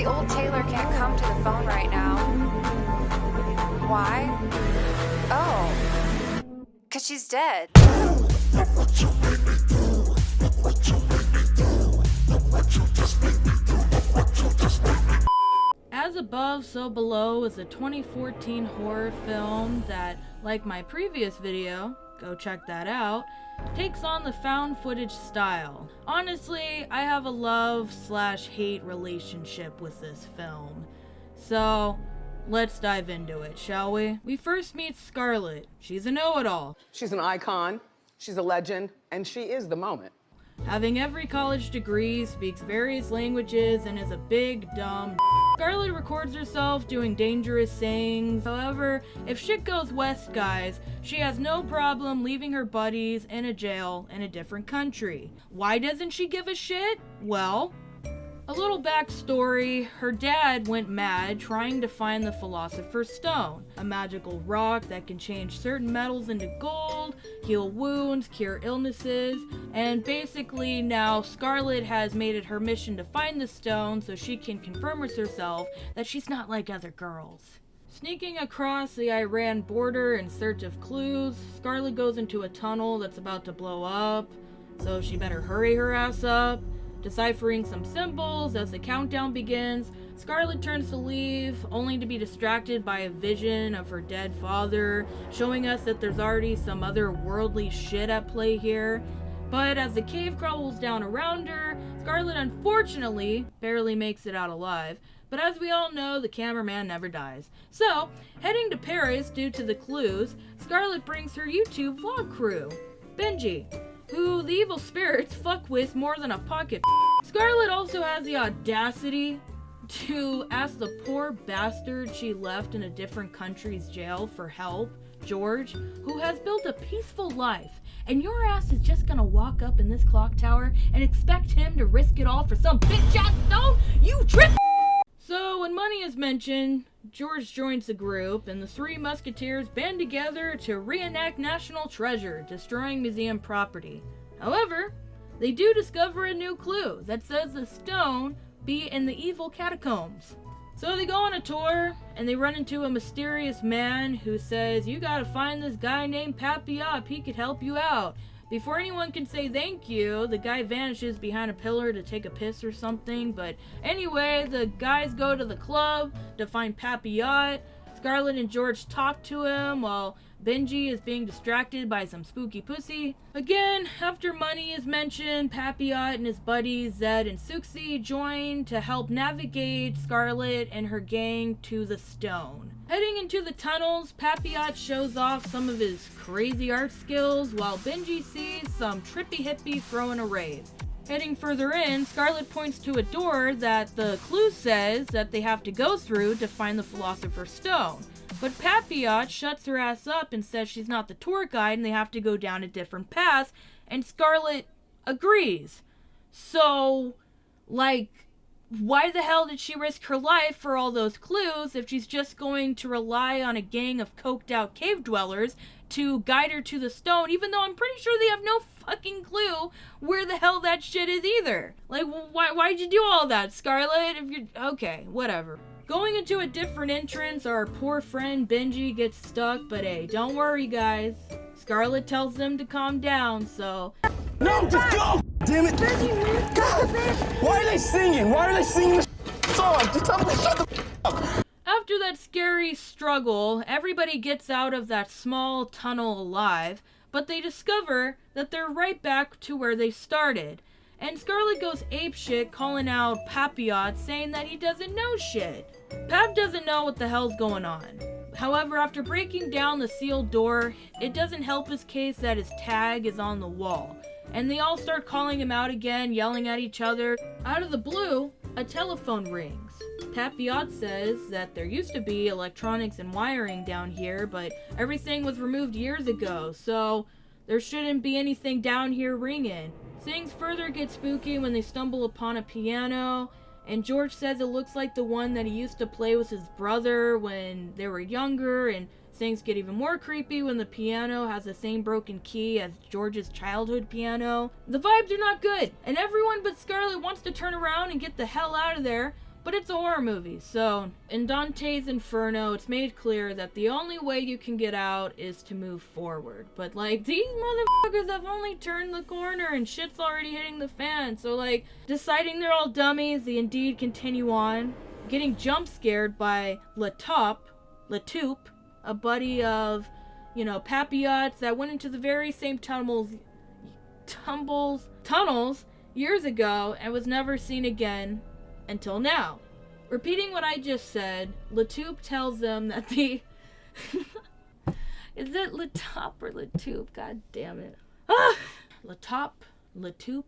The old tailor can't come to the phone right now. Why? Oh, 'cause she's dead. As Above, So Below is a 2014 horror film that, like my previous video, go check that out, takes on the found footage style. Honestly, I have a love/hate relationship with this film. So, let's dive into it, shall we? We first meet Scarlet. She's a know-it-all. She's an icon, she's a legend, and she is the moment. Having every college degree, speaks various languages, and is a big, dumb Scarlet records herself doing dangerous sayings. However, if shit goes west, guys, she has no problem leaving her buddies in a jail in a different country. Why doesn't she give a shit? Well, a little backstory, her dad went mad trying to find the Philosopher's Stone, a magical rock that can change certain metals into gold, heal wounds, cure illnesses, and basically now Scarlet has made it her mission to find the stone so she can confirm with herself that she's not like other girls. Sneaking across the Iran border in search of clues, Scarlet goes into a tunnel that's about to blow up, so she better hurry her ass up. Deciphering some symbols as the countdown begins, Scarlet turns to leave, only to be distracted by a vision of her dead father, showing us that there's already some other worldly shit at play here. But as the cave crumbles down around her, Scarlet unfortunately barely makes it out alive. But as we all know, the cameraman never dies. So, heading to Paris due to the clues, Scarlet brings her YouTube vlog crew, Benji, who the evil spirits fuck with more than a pocket. Scarlet also has the audacity to ask the poor bastard she left in a different country's jail for help, George, who has built a peaceful life, and your ass is just gonna walk up in this clock tower and expect him to risk it all for some bitch-ass stone? You trip! So, when money is mentioned, George joins the group, and the three musketeers band together to reenact National Treasure, destroying museum property. However, they do discover a new clue that says the stone be in the evil catacombs. So they go on a tour, and they run into a mysterious man who says, "You gotta find this guy named Papillop, he could help you out." Before anyone can say thank you, the guy vanishes behind a pillar to take a piss or something. But anyway, the guys go to the club to find Papillot. Scarlet and George talk to him while Benji is being distracted by some spooky pussy. Again, after money is mentioned, Papillot and his buddies Zed and Suxi join to help navigate Scarlet and her gang to the stone. Heading into the tunnels, Papillot shows off some of his crazy art skills while Benji sees some trippy hippie throwing a rave. Heading further in, Scarlet points to a door that the clue says that they have to go through to find the Philosopher's Stone. But Papillot shuts her ass up and says she's not the tour guide and they have to go down a different path, and Scarlet agrees. So, why the hell did she risk her life for all those clues if she's just going to rely on a gang of coked out cave dwellers to guide her to the stone, even though I'm pretty sure they have no fucking clue where the hell that shit is either? Why'd you do all that, Scarlet? Okay, whatever. Going into a different entrance, our poor friend Benji gets stuck, but hey, don't worry guys. Scarlet tells them to calm down, so... No, just go! Damn it! God! Why are they singing? Why are they singing this song? Just tell them to shut the up! After that scary struggle, everybody gets out of that small tunnel alive, but they discover that they're right back to where they started. And Scarlet goes apeshit calling out Papillot, saying that he doesn't know shit. Pap doesn't know what the hell's going on. However, after breaking down the sealed door, it doesn't help his case that his tag is on the wall. And they all start calling him out again, yelling at each other. Out of the blue, a telephone rings. Papillot says that there used to be electronics and wiring down here, but everything was removed years ago, so there shouldn't be anything down here ringing. Things further get spooky when they stumble upon a piano, and George says it looks like the one that he used to play with his brother when they were younger, and things get even more creepy when the piano has the same broken key as George's childhood piano. The vibes are not good, and everyone but Scarlet wants to turn around and get the hell out of there, But it's a horror movie, so in Dante's Inferno, it's made clear that the only way you can get out is to move forward. But, like, these motherfuckers have only turned the corner and shit's already hitting the fan. So, like, deciding they're all dummies, they indeed continue on, getting jump scared by Latoop, a buddy of, you know, Papillot's that went into the very same tunnels years ago and was never seen again until now. Repeating what I just said, Latoop tells them that the... Is it Latoop or Latoop? God damn it. Latoop?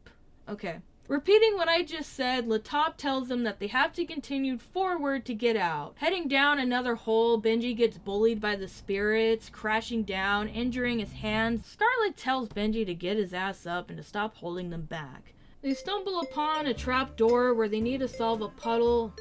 Okay. Repeating what I just said, Latoop tells them that they have to continue forward to get out. Heading down another hole, Benji gets bullied by the spirits, crashing down, injuring his hands. Scarlet tells Benji to get his ass up and to stop holding them back. They stumble upon a trap door where they need to solve a puzzle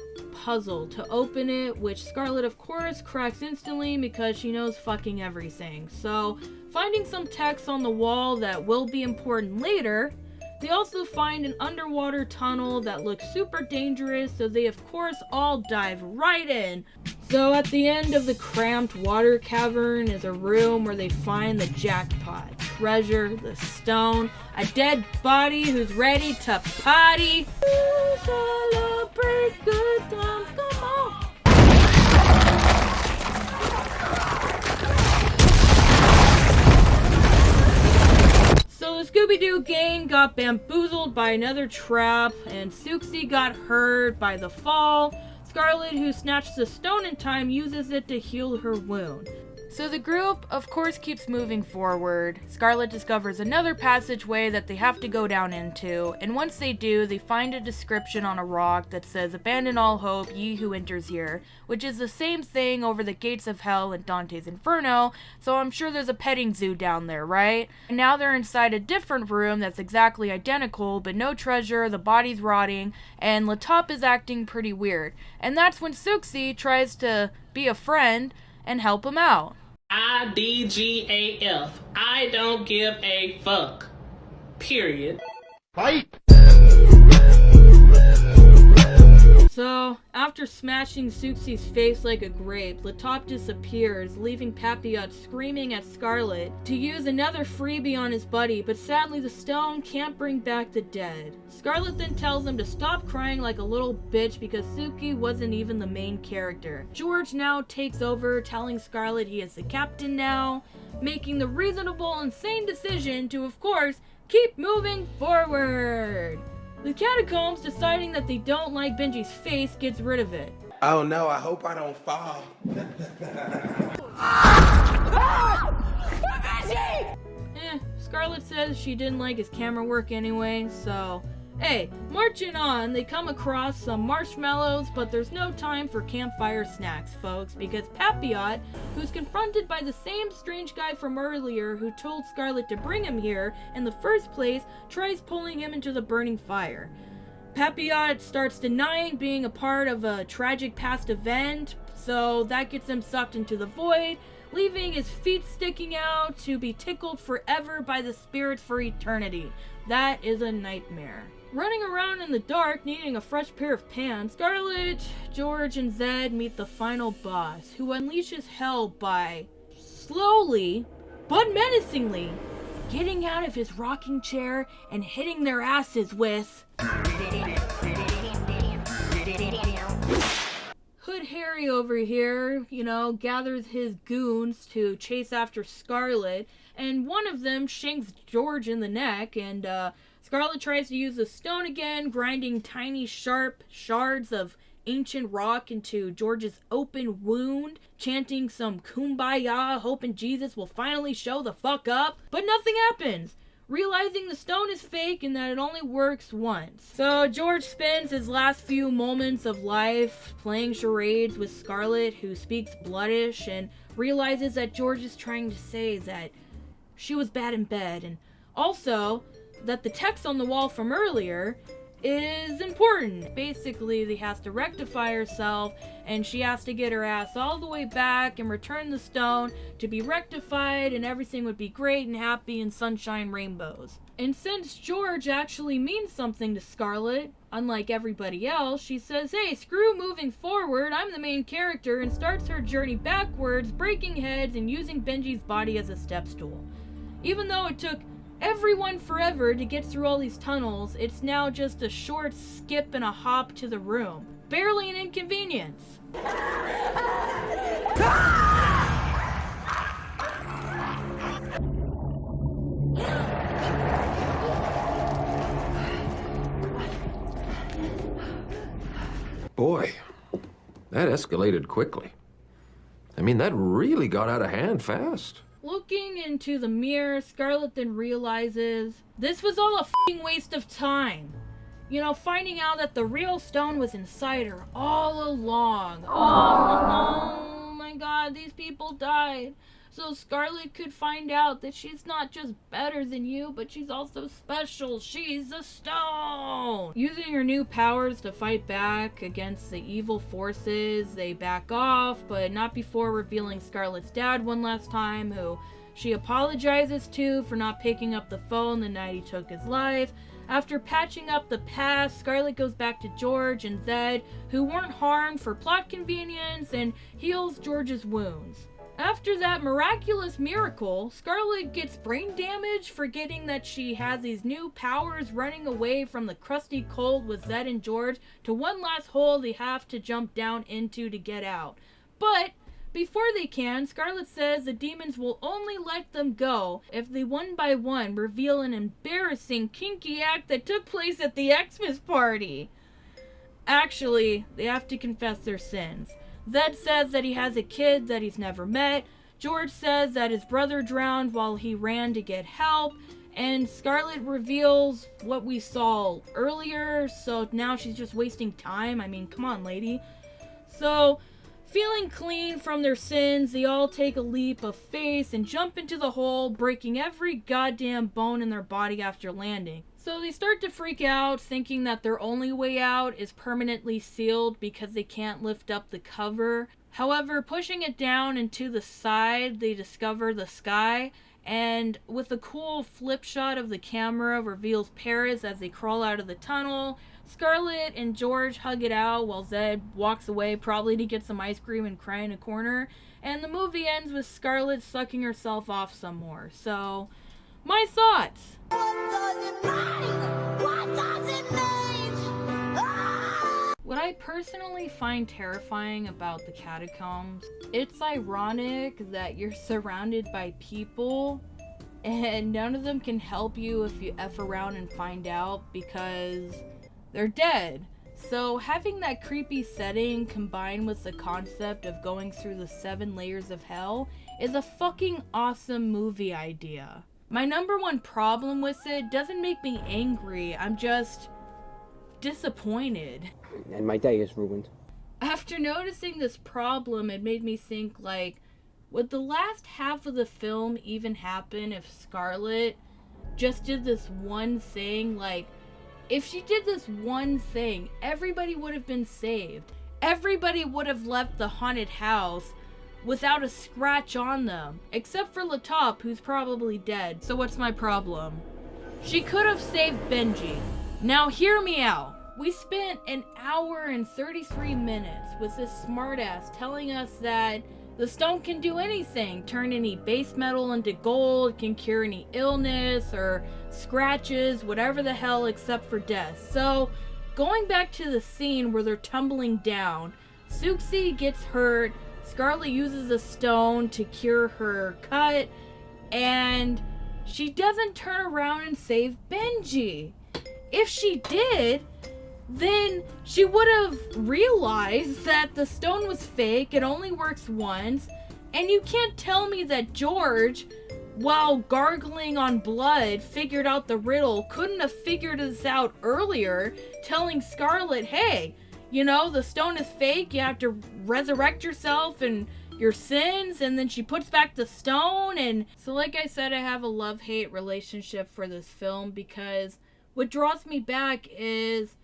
to open it, which Scarlet of course cracks instantly because she knows fucking everything. So, finding some text on the wall that will be important later, they also find an underwater tunnel that looks super dangerous, so they of course all dive right in. So at the end of the cramped water cavern is a room where they find the jackpot. Treasure, the stone, a dead body who's ready to potty. Celebrate good times, come on! So the Scooby-Doo gang got bamboozled by another trap, and Suxi got hurt by the fall. Scarlet, who snatched the stone in time, uses it to heal her wound. So the group, of course, keeps moving forward. Scarlet discovers another passageway that they have to go down into, and once they do, they find a description on a rock that says, "Abandon all hope, ye who enters here," which is the same thing over the gates of hell in Dante's Inferno, so I'm sure there's a petting zoo down there, right? And now they're inside a different room that's exactly identical, but no treasure, the body's rotting, and Latoop is acting pretty weird. And that's when Suxi tries to be a friend and help him out. IDGAF. I don't give a fuck. Period. Fight! So, after smashing Suxi's face like a grape, Latoop disappears, leaving Papillot screaming at Scarlet to use another freebie on his buddy, but sadly the stone can't bring back the dead. Scarlet then tells him to stop crying like a little bitch because Suki wasn't even the main character. George now takes over, telling Scarlet he is the captain now, making the reasonable, insane decision to, of course, keep moving forward. The catacombs, deciding that they don't like Benji's face, gets rid of it. Oh no, I hope I don't fall. Scarlet says she didn't like his camera work anyway, so... Hey, marching on, they come across some marshmallows, but there's no time for campfire snacks, folks, because Papillot, who's confronted by the same strange guy from earlier who told Scarlet to bring him here in the first place, tries pulling him into the burning fire. Papillot starts denying being a part of a tragic past event, so that gets him sucked into the void, leaving his feet sticking out to be tickled forever by the spirits for eternity. That is a nightmare. Running around in the dark, needing a fresh pair of pants, Scarlet, George, and Zed meet the final boss, who unleashes hell by slowly, but menacingly, getting out of his rocking chair and hitting their asses with... Hood Harry over here, gathers his goons to chase after Scarlet, and one of them shanks George in the neck, and Scarlet tries to use the stone again, grinding tiny sharp shards of ancient rock into George's open wound, chanting some kumbaya, hoping Jesus will finally show the fuck up, but nothing happens. Realizing the stone is fake and that it only works once. So George spends his last few moments of life playing charades with Scarlet, who speaks Bloodish, and realizes that George is trying to say that she was bad in bed, and also that the text on the wall from earlier is important. Basically, he has to rectify herself, and she has to get her ass all the way back and return the stone to be rectified, and everything would be great and happy and sunshine rainbows. And since George actually means something to Scarlet, unlike everybody else, she says, hey, screw moving forward, I'm the main character, and starts her journey backwards, breaking heads and using Benji's body as a step stool. Even though it took everyone forever to get through all these tunnels, it's now just a short skip and a hop to the room. Barely an inconvenience. Boy, that escalated quickly. I mean, that really got out of hand fast. Looking into the mirror, Scarlet then realizes this was all a f***ing waste of time. You know, finding out that the real stone was inside her all along. Oh my god, these people died. So Scarlet could find out that she's not just better than you, but she's also special. She's a stone! Using her new powers to fight back against the evil forces, they back off, but not before revealing Scarlet's dad one last time, who she apologizes to for not picking up the phone the night he took his life. After patching up the past, Scarlet goes back to George and Zed, who weren't harmed for plot convenience, and heals George's wounds. After that miraculous miracle, Scarlet gets brain damage, forgetting that she has these new powers, running away from the crusty cold with Zed and George to one last hole they have to jump down into to get out. But before they can, Scarlet says the demons will only let them go if they one by one reveal an embarrassing kinky act that took place at the Xmas party. Actually, they have to confess their sins. Zed says that he has a kid that he's never met. George says that his brother drowned while he ran to get help. And Scarlet reveals what we saw earlier, so now she's just wasting time. I mean, come on, lady. So, feeling clean from their sins, they all take a leap of faith and jump into the hole, breaking every goddamn bone in their body after landing. So they start to freak out, thinking that their only way out is permanently sealed because they can't lift up the cover. However, pushing it down and to the side, they discover the sky, and with a cool flip shot of the camera reveals Paris as they crawl out of the tunnel. Scarlet and George hug it out while Zed walks away, probably to get some ice cream and cry in a corner. And the movie ends with Scarlet sucking herself off some more. So, my thoughts. What I personally find terrifying about the catacombs, it's ironic that you're surrounded by people and none of them can help you if you F around and find out because they're dead. So having that creepy setting combined with the concept of going through the 7 layers of hell is a fucking awesome movie idea. My number one problem with it doesn't make me angry, I'm just disappointed. And my day is ruined. After noticing this problem, it made me think, like, would the last half of the film even happen if Scarlet just did this one thing? Like, if she did this one thing, everybody would have been saved. Everybody would have left the haunted house without a scratch on them, except for Latop, who's probably dead. So what's my problem? She could have saved Benji. Now hear me out. We spent an hour and 33 minutes with this smartass telling us that the stone can do anything, turn any base metal into gold, can cure any illness or scratches, whatever the hell except for death. So, going back to the scene where they're tumbling down, Suxi gets hurt, Scarlet uses a stone to cure her cut, and she doesn't turn around and save Benji. If she did, then she would have realized that the stone was fake, it only works once, and you can't tell me that George, while gargling on blood, figured out the riddle, couldn't have figured this out earlier, telling Scarlet, hey, you know, the stone is fake, you have to resurrect yourself and your sins, and then she puts back the stone. And so like I said, I have a love-hate relationship for this film because what draws me back is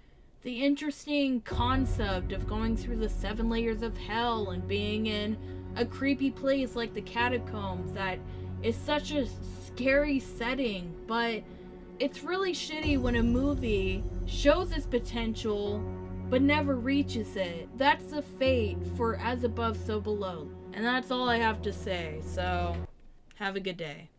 the interesting concept of going through the 7 layers of hell and being in a creepy place like the catacombs that is such a scary setting, but It's really shitty when a movie shows its potential but never reaches it. That's the fate for As Above, So Below. And that's all I have to say, so have a good day.